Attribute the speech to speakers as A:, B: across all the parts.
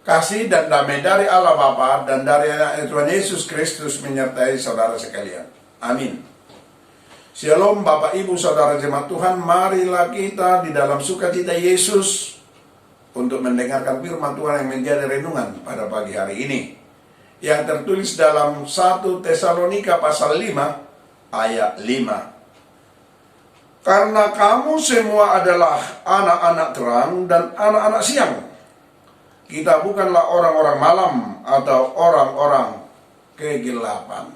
A: Kasih dan damai dari Allah Bapa dan dari Tuhan Yesus Kristus menyertai saudara sekalian. Amin. Shalom Bapak Ibu Saudara Jemaat Tuhan, marilah kita di dalam sukacita Yesus untuk mendengarkan firman Tuhan yang menjadi renungan pada pagi hari ini, yang tertulis dalam 1 Tesalonika pasal 5 ayat 5. Karena kamu semua adalah anak-anak terang dan anak-anak siang. Kita bukanlah orang-orang malam atau orang-orang kegelapan.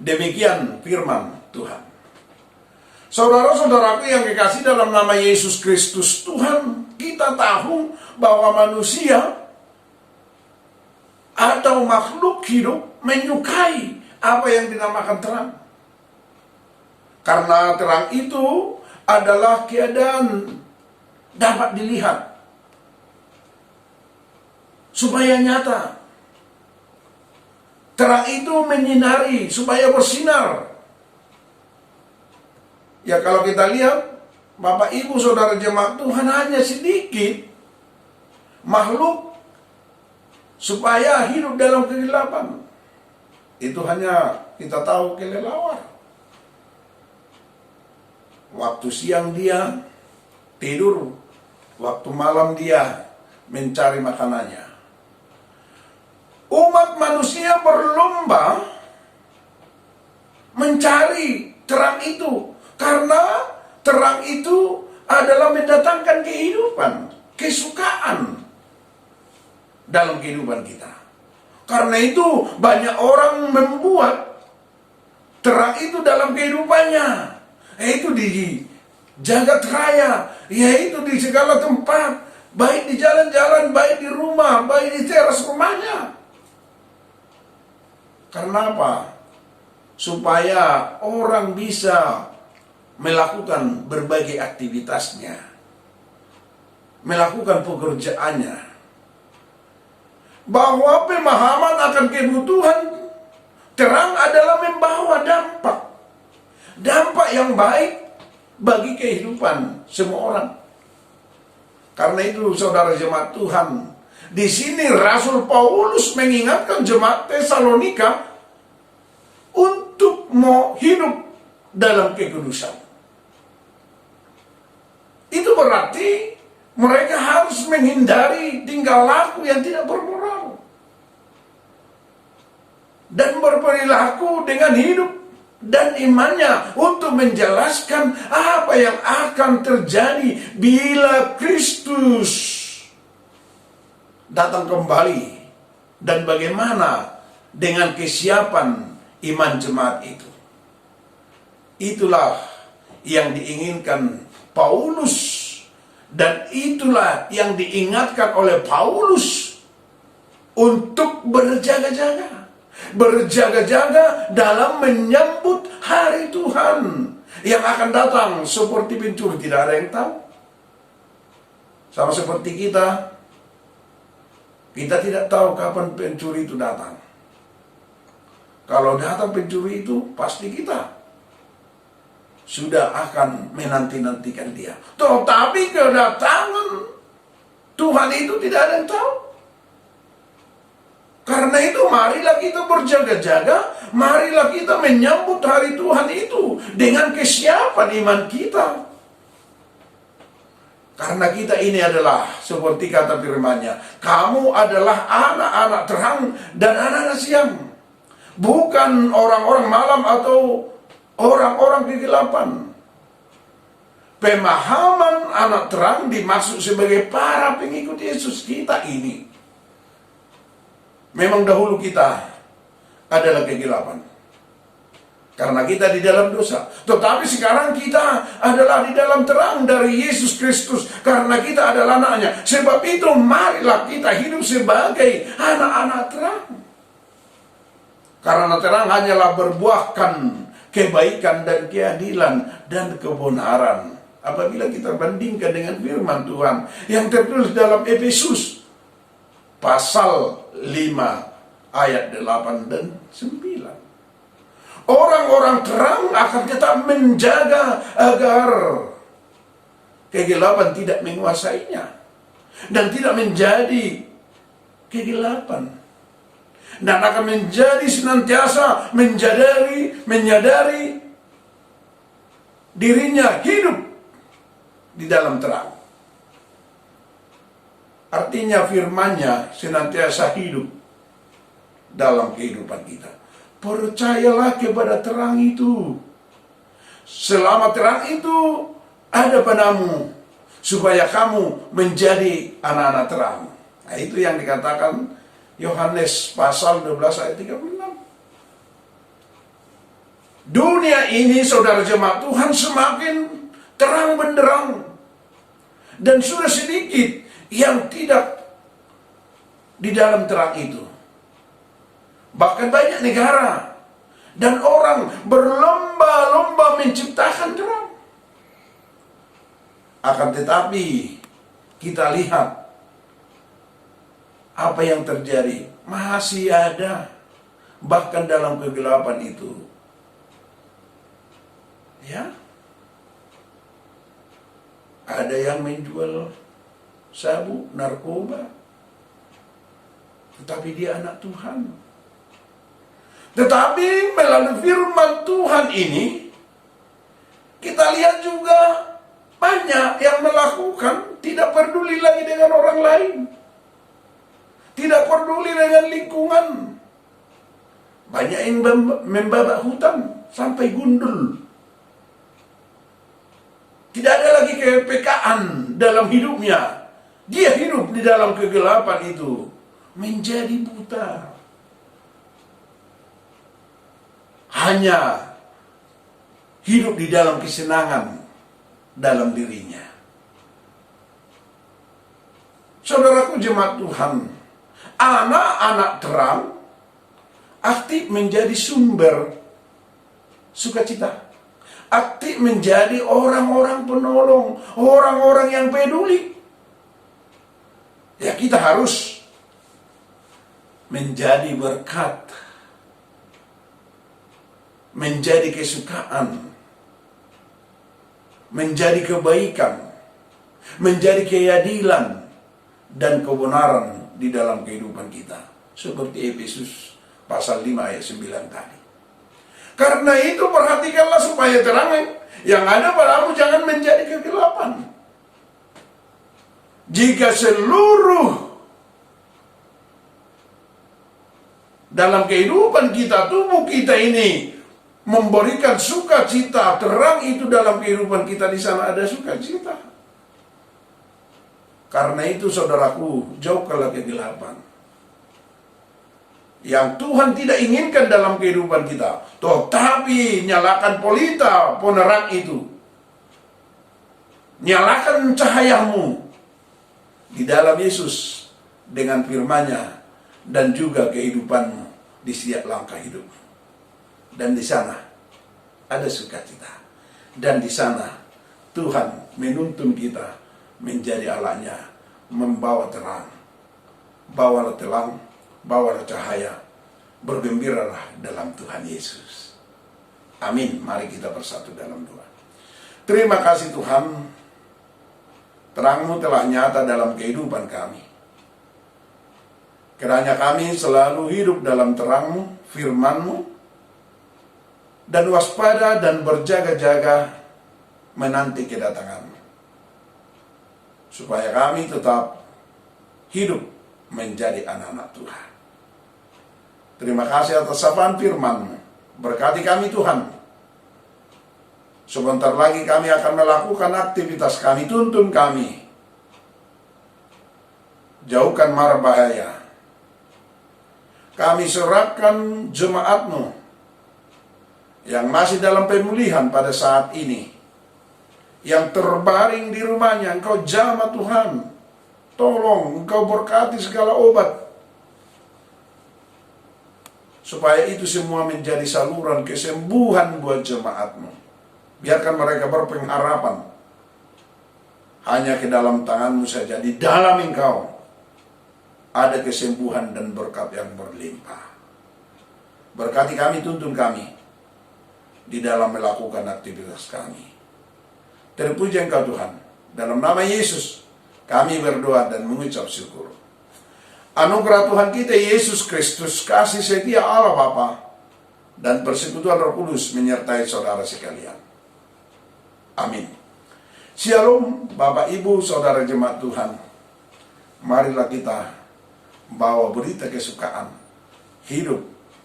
A: Demikian firman Tuhan. Saudara-saudaraku yang dikasihi dalam nama Yesus Kristus Tuhan, kita tahu bahwa manusia atau makhluk hidup menyukai apa yang dinamakan terang. Karena terang itu adalah keadaan dapat dilihat, supaya nyata. Terang itu menyinari supaya bersinar. Ya kalau kita lihat, Bapak Ibu Saudara Jemaat Tuhan, hanya sedikit makhluk supaya hidup dalam kegelapan. Itu hanya kita tahu kelelawar. Waktu siang dia tidur, waktu malam dia mencari makanannya. Umat manusia berlomba mencari terang itu, karena terang itu adalah mendatangkan kehidupan, kesukaan dalam kehidupan kita. Karena itu banyak orang membuat terang itu dalam kehidupannya, yaitu di jagat raya, yaitu di segala tempat, baik di jalan-jalan, baik di rumah, baik di teras rumahnya. Karena apa? Supaya orang bisa melakukan berbagai aktivitasnya, melakukan pekerjaannya. Bahwa pemahaman akan kebutuhan terang adalah membawa dampak yang baik bagi kehidupan semua orang. Karena itu saudara jemaat Tuhan, di sini Rasul Paulus mengingatkan jemaat Tesalonika untuk mau hidup dalam kekudusan. Itu berarti mereka harus menghindari tingkah laku yang tidak bermoral dan berperilaku dengan hidup dan imannya untuk menjelaskan apa yang akan terjadi bila Kristus datang kembali, dan bagaimana dengan kesiapan iman jemaat itu. Itulah yang diinginkan Paulus, dan itulah yang diingatkan oleh Paulus untuk berjaga-jaga. Berjaga-jaga dalam menyambut hari Tuhan yang akan datang seperti pencuri, tidak ada yang tahu. Sama seperti kita tidak tahu kapan pencuri itu datang. Kalau datang pencuri itu, pasti kita sudah akan menanti-nantikan dia. Tetapi kedatangan Tuhan itu tidak ada yang tahu. Karena itu marilah kita berjaga-jaga, marilah kita menyambut hari Tuhan itu dengan kesiapan iman kita. Karena kita ini adalah seperti kata firman-Nya, kamu adalah anak-anak terang dan anak-anak siang. Bukan orang-orang malam atau orang-orang kegelapan. Pemahaman anak terang dimaksud sebagai para pengikut Yesus kita ini. Memang dahulu kita adalah kegelapan, karena kita di dalam dosa. Tetapi sekarang kita adalah di dalam terang dari Yesus Kristus, karena kita adalah anaknya. Sebab itu marilah kita hidup sebagai anak-anak terang. Karena terang hanyalah berbuahkan kebaikan dan keadilan dan kebenaran. Apabila kita bandingkan dengan firman Tuhan yang tertulis dalam Efesus pasal 5 ayat 8 dan 9. Orang-orang terang akan tetap menjaga agar kegelapan tidak menguasainya. dan tidak menjadi kegelapan, dan akan menjadi senantiasa menyadari dirinya hidup di dalam terang. Artinya firman-Nya senantiasa hidup dalam kehidupan kita. Percayalah kepada terang itu. Selama terang itu ada padamu, supaya kamu menjadi anak-anak terang. Nah, itu yang dikatakan Yohanes pasal 12 ayat 36. Dunia ini, saudara jemaat Tuhan, semakin terang benderang. Dan sudah sedikit yang tidak di dalam terang itu. Bahkan banyak negara dan orang berlomba-lomba menciptakan terang. Akan tetapi kita lihat apa yang terjadi. Masih ada bahkan dalam kegelapan itu. Ya. Ada yang menjual sabu, narkoba. Tetapi dia anak Tuhan. Tetapi melalui firman Tuhan ini, kita lihat juga banyak yang melakukan, tidak peduli lagi dengan orang lain. Tidak peduli dengan lingkungan. Banyak yang membabak hutan sampai gundul. Tidak ada lagi kepekaan dalam hidupnya. Dia hidup di dalam kegelapan itu, menjadi buta. Hanya hidup di dalam kesenangan dalam dirinya. Saudaraku jemaat Tuhan, anak-anak terang aktif menjadi sumber sukacita. Aktif menjadi orang-orang penolong, orang-orang yang peduli. Ya, kita harus menjadi berkat, menjadi kesukaan, menjadi kebaikan, menjadi keadilan dan kebenaran di dalam kehidupan kita. Seperti Efesus pasal 5 ayat 9 tadi. Karena itu perhatikanlah supaya terang yang ada padamu jangan menjadi kegelapan. Jika seluruh dalam kehidupan kita, tubuh kita ini memberikan sukacita, terang itu dalam kehidupan kita, di sana ada sukacita. Karena itu saudaraku, jauhkanlah kegelapan. Yang Tuhan tidak inginkan dalam kehidupan kita. Tetapi nyalakan pelita penerang itu. Nyalakan cahayamu di dalam Yesus dengan firman-Nya dan juga kehidupanmu di setiap langkah hidupmu. Dan di sana ada sukacita. Dan di sana Tuhan menuntun kita menjadi alatnya, membawa terang. Bawalah terang, bawalah cahaya, bergembiralah dalam Tuhan Yesus. Amin. Mari kita bersatu dalam doa. Terima kasih Tuhan, terang-Mu telah nyata dalam kehidupan kami. Kiranya kami selalu hidup dalam terang-Mu, firman-Mu, dan waspada dan berjaga-jaga menanti kedatangan-Mu. Supaya kami tetap hidup menjadi anak-anak Tuhan. Terima kasih atas sapaan firman-Mu. Berkati kami Tuhan. Sebentar lagi kami akan melakukan aktivitas kami, tuntun kami. Jauhkan mara bahaya. Kami serahkan jemaat-Mu yang masih dalam pemulihan pada saat ini. Yang terbaring di rumahnya, Engkau jamah Tuhan. Tolong Engkau berkati segala obat. Supaya itu semua menjadi saluran kesembuhan buat jemaat-Mu. Biarkan mereka berpengharapan hanya ke dalam tangan-Mu saja. Di dalam Engkau ada kesembuhan dan berkat yang berlimpah. Berkati kami, tuntun kami di dalam melakukan aktivitas kami. Terpuji Engkau Tuhan. Dalam nama Yesus Kami berdoa dan mengucap syukur. Anugerah Tuhan kita Yesus Kristus, kasih setia Allah Bapa, dan persekutuan Roh Kudus menyertai saudara sekalian. Amin. Shalom Bapak Ibu Saudara Jemaat Tuhan. Marilah kita bawa berita kesukaan hidup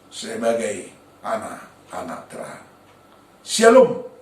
A: sebagai anak-anak Tuhan. Shalom.